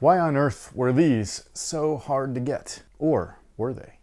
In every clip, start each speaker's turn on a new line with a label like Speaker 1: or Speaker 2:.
Speaker 1: Why on earth were these so hard to get? Or were they?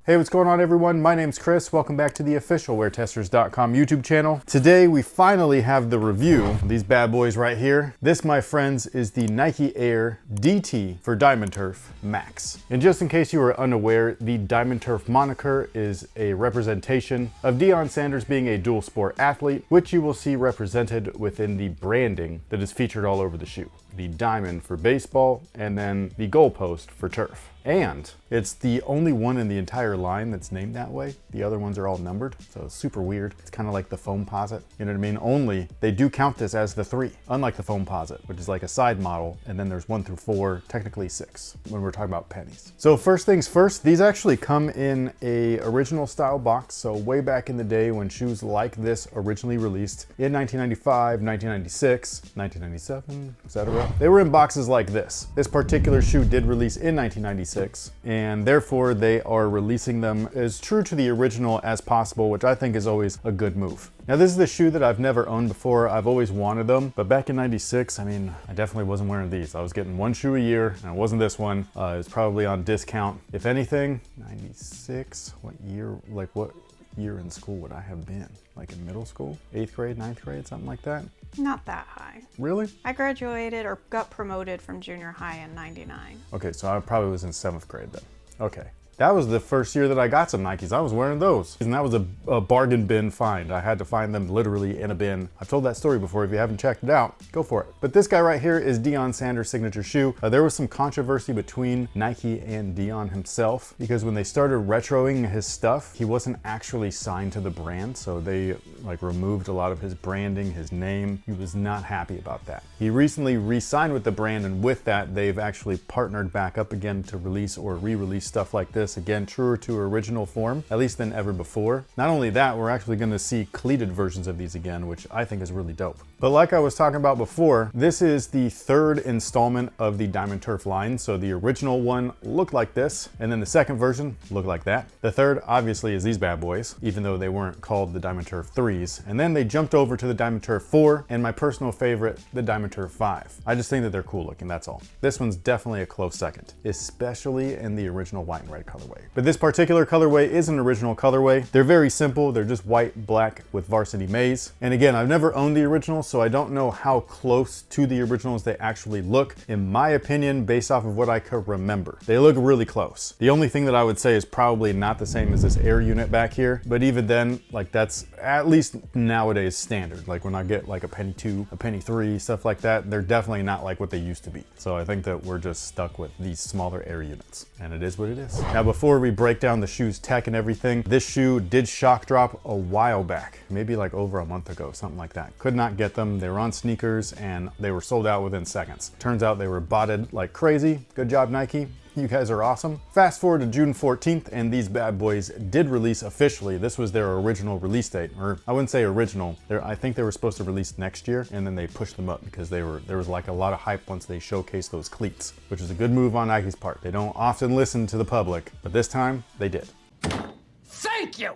Speaker 1: Hey, what's going on everyone? My name's Chris. Welcome back to the official WearTesters.com YouTube channel. Today we finally have the review of these bad boys right here. This, my friends, is the Nike Air DT for Diamond Turf Max. And just in case you were unaware, the Diamond Turf moniker is a representation of Deion Sanders being a dual sport athlete, which you will see represented within the branding that is featured all over the shoe. The diamond for baseball, and then the goalpost for turf. And it's the only one in the entire line that's named that way. The other ones are all numbered, so it's super weird. It's kind of like the Foamposite, you know what I mean? Only they do count this as the 3, unlike the Foamposite, which is like a side model, and then there's 1 through 4, technically 6, when we're talking about pennies. So first things first, these actually come in a original style box, so way back in the day when shoes like this originally released in 1995, 1996, 1997, etc. They were in boxes like this. This particular shoe did release in 1996, and therefore they are releasing them as true to the original as possible, which I think is always a good move. Now this is the shoe that I've never owned before. I've always wanted them, but back in 96, I mean, I definitely wasn't wearing these. I was getting one shoe a year, and it wasn't this one. It was probably on discount. If anything, 96, what year in school would I have been? Like in middle school? 8th grade, 9th grade, something like that?
Speaker 2: Not that high.
Speaker 1: Really?
Speaker 2: I graduated or got promoted from junior high in 99.
Speaker 1: Okay, so I probably was in 7th grade then. Okay. That was the first year that I got some Nikes. I was wearing those. And that was a bargain bin find. I had to find them literally in a bin. I've told that story before. If you haven't checked it out, go for it. But this guy right here is Deion Sanders' signature shoe. There was some controversy between Nike and Deion himself, because when they started retroing his stuff, he wasn't actually signed to the brand. So they like removed a lot of his branding, his name. He was not happy about that. He recently re-signed with the brand, and with that, they've actually partnered back up again to release or re-release stuff like this. Again, truer to original form, at least than ever before. Not only that, we're actually going to see cleated versions of these again, which I think is really dope. But like I was talking about before, this is the 3rd installment of the Diamond Turf line. So the original one looked like this, and then the second version looked like that. The third, obviously, is these bad boys, even though they weren't called the Diamond Turf 3s. And then they jumped over to the Diamond Turf 4, and my personal favorite, the Diamond Turf 5. I just think that they're cool looking, that's all. This one's definitely a close second, especially in the original white and red colorway. But this particular colorway is an original colorway. They're very simple. They're just white, black with varsity maize. And again, I've never owned the original, so I don't know how close to the originals they actually look. In my opinion, based off of what I could remember, they look really close. The only thing that I would say is probably not the same as this Air unit back here, but even then, like that's at least nowadays standard. Like when I get like a penny 2, a penny 3, stuff like that, they're definitely not like what they used to be. So I think that we're just stuck with these smaller Air units, and it is what it is. Now, before we break down the shoe's tech and everything, this shoe did shock drop a while back, maybe like over a month ago, something like that. Could not get them. They were on sneakers and they were sold out within seconds. Turns out they were botted like crazy. Good job, Nike. You guys are awesome. Fast forward to June 14th, and these bad boys did release officially. This was their original release date, or I wouldn't say original. I think they were supposed to release next year, and then they pushed them up because there was like a lot of hype once they showcased those cleats, which is a good move on Nike's part. They don't often listen to the public, but this time they did.
Speaker 3: Thank you!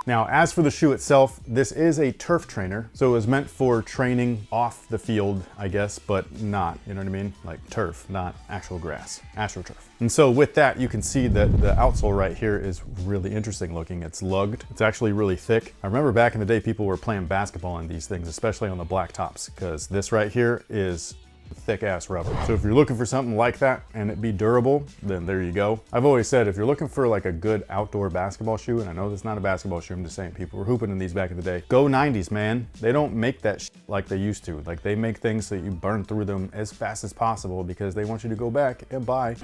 Speaker 1: Now, as for the shoe itself, this is a turf trainer, so it was meant for training off the field, I guess, but not, you know what I mean? Like turf, not actual grass, AstroTurf. And so with that, you can see that the outsole right here is really interesting looking. It's lugged. It's actually really thick. I remember back in the day, people were playing basketball in these things, especially on the black tops, because this right here is thick ass rubber. So if you're looking for something like that and it be durable, then there you go. I've always said, if you're looking for like a good outdoor basketball shoe, and I know that's not a basketball shoe, I'm just saying people were hooping in these back in the day, go 90s, man. They don't make that like they used to. Like they make things so you burn through them as fast as possible because they want you to go back and buy.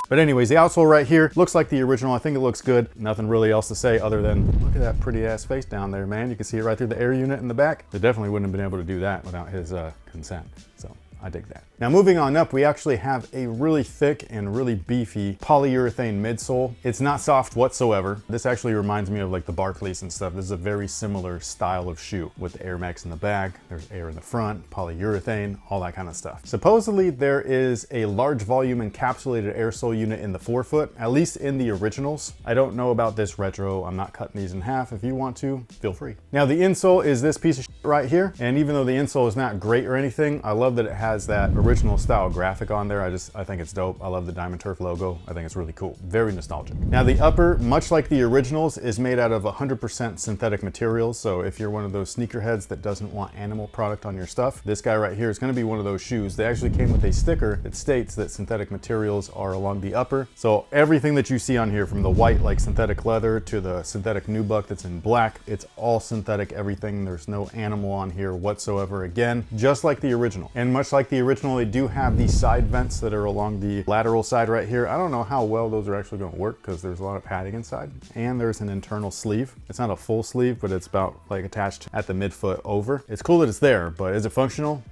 Speaker 1: But anyways, the outsole right here looks like the original. I think it looks good. Nothing really else to say other than look at that pretty ass face down there, man. You can see it right through the Air unit in the back. They definitely wouldn't have been able to do that without his consent. So I dig that. Now moving on up, we actually have a really thick and really beefy polyurethane midsole. It's not soft whatsoever. This actually reminds me of like the Barclays and stuff. This is a very similar style of shoe with Air Max in the back. There's air in the front, polyurethane, all that kind of stuff. Supposedly there is a large volume encapsulated air sole unit in the forefoot, at least in the originals. I don't know about this retro. I'm not cutting these in half. If you want to, feel free. Now the insole is this piece of shit right here. And even though the insole is not great or anything, I love that it has that original style graphic on there. I think it's dope. I love the Diamond Turf logo. I think it's really cool. Very nostalgic. Now the upper, much like the originals, is made out of 100% synthetic materials. So if you're one of those sneakerheads that doesn't want animal product on your stuff, this guy right here is going to be one of those shoes. They actually came with a sticker that states that synthetic materials are along the upper. So everything that you see on here, from the white like synthetic leather to the synthetic nubuck that's in black, it's all synthetic everything. There's no animal on here whatsoever. Again, just like the original. And much like the original, they do have these side vents that are along the lateral side right here. I don't know how well those are actually going to work because there's a lot of padding inside. And there's an internal sleeve. It's not a full sleeve, but it's about like attached at the midfoot over. It's cool that it's there, but is it functional?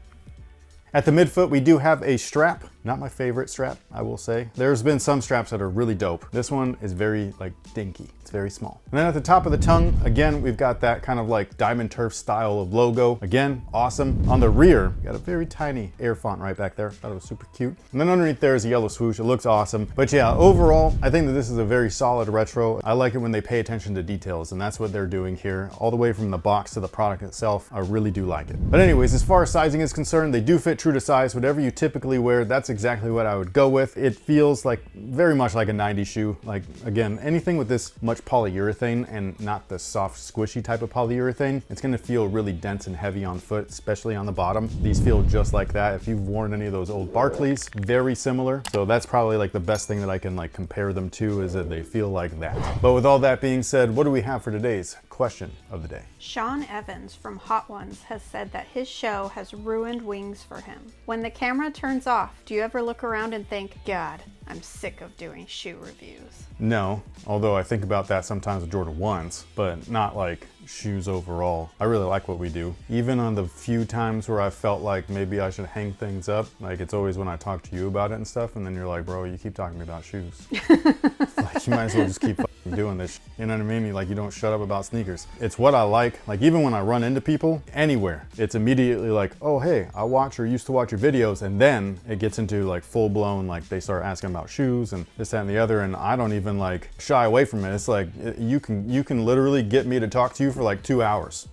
Speaker 1: At the midfoot, we do have a strap. Not my favorite strap, I will say. There's been some straps that are really dope. This one is very like dinky. It's very small. And then at the top of the tongue, again, we've got that kind of like Diamond Turf style of logo. Again, awesome. On the rear, we got a very tiny air font right back there. Thought it was super cute. And then underneath there is a yellow swoosh. It looks awesome. But yeah, overall, I think that this is a very solid retro. I like it when they pay attention to details, and that's what they're doing here. All the way from the box to the product itself, I really do like it. But anyways, as far as sizing is concerned, they do fit true to size. Whatever you typically wear, that's exactly what I would go with. It feels like very much like a 90s shoe. Like, again, anything with this much polyurethane and not the soft squishy type of polyurethane, it's going to feel really dense and heavy on foot, especially on the bottom. These feel just like that. If you've worn any of those old Barclays, very similar. So that's probably like the best thing that I can like compare them to, is that they feel like that. But with all that being said, what do we have for today's question of the day?
Speaker 2: Sean Evans from Hot Ones has said that his show has ruined wings for him. When the camera turns off, do you ever look around and think, God, I'm sick of doing shoe reviews?
Speaker 1: No, although I think about that sometimes with Jordan 1s, but not like shoes overall. I really like what we do. Even on the few times where I felt like maybe I should hang things up, like it's always when I talk to you about it and stuff, and then you're like, bro, you keep talking about shoes. Like, you might as well just keep doing this. You know what I mean? Like, you don't shut up about sneakers. It's what I like. Like, even when I run into people anywhere, it's immediately like, oh, hey, I watch or used to watch your videos. And then it gets into like full blown, like they start asking about shoes and this, that, and the other. And I don't even like shy away from it. It's like, you can literally get me to talk to you for like 2 hours.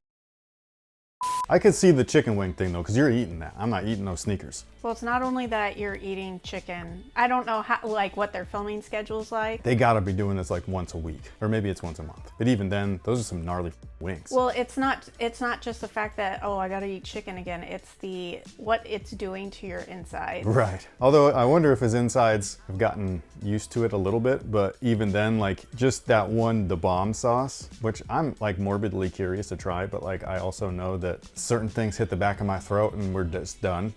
Speaker 1: I could see the chicken wing thing though, because you're eating that. I'm not eating those sneakers.
Speaker 2: Well, it's not only that you're eating chicken. I don't know how, like, what their filming schedule's like.
Speaker 1: They gotta be doing this like once a week, or maybe it's once a month. But even then, those are some gnarly wings.
Speaker 2: Well, it's not just the fact that, oh, I gotta eat chicken again. It's what it's doing to your insides.
Speaker 1: Right. Although I wonder if his insides have gotten used to it a little bit, but even then, like just that one, the bomb sauce, which I'm like morbidly curious to try, but like I also know that certain things hit the back of my throat and we're just done.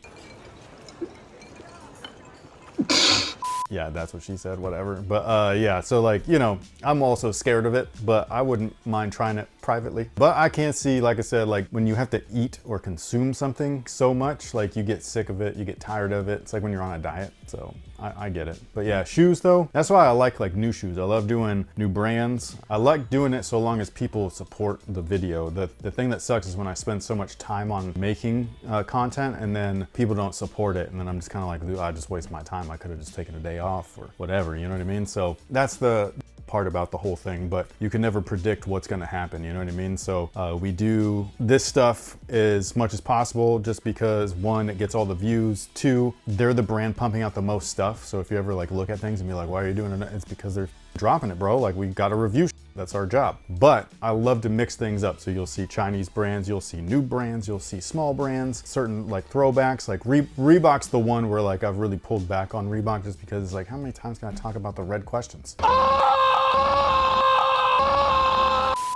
Speaker 1: Yeah, that's what she said, whatever. But yeah, so like, you know, I'm also scared of it, but I wouldn't mind trying it privately. But I can't see, like I said, like when you have to eat or consume something so much, like you get sick of it, you get tired of it. It's like when you're on a diet, so I get it. But yeah, shoes though, that's why I like new shoes. I love doing new brands. I like doing it so long as people support the video. The thing that sucks is when I spend so much time on making content and then people don't support it. And then I'm just kind of like, I just waste my time. I could have just taken a day off or whatever, you know what I mean? So that's the part about the whole thing, but you can never predict what's going to happen, you know what I mean? So we do this stuff as much as possible just because, one, it gets all the views, two, they're the brand pumping out the most stuff. So if you ever like look at things and be like, why are you doing it? It's because they're dropping it, bro. Like, we got to review. That's our job. But I love to mix things up. So you'll see Chinese brands, you'll see new brands, you'll see small brands, certain like throwbacks. Like Reebok's the one where like I've really pulled back on Reebok just because it's like, how many times can I talk about the red questions?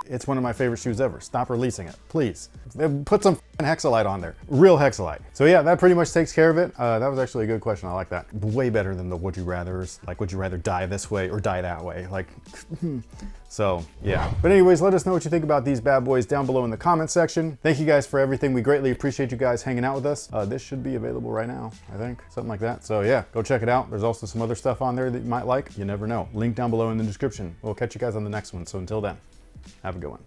Speaker 1: It's one of my favorite shoes ever. Stop releasing it, please. Put some hexalite on there, real hexalite. So yeah, that pretty much takes care of it. That was actually a good question. I like that. Way better than the would you rathers. Like, would you rather die this way or die that way? Like, so yeah. But anyways, let us know what you think about these bad boys down below in the comment section. Thank you guys for everything. We greatly appreciate you guys hanging out with us. This should be available right now, I think, something like that. So yeah, go check it out. There's also some other stuff on there that you might like. You never know. Link down below in the description. We'll catch you guys on the next one. So until then, have a good one.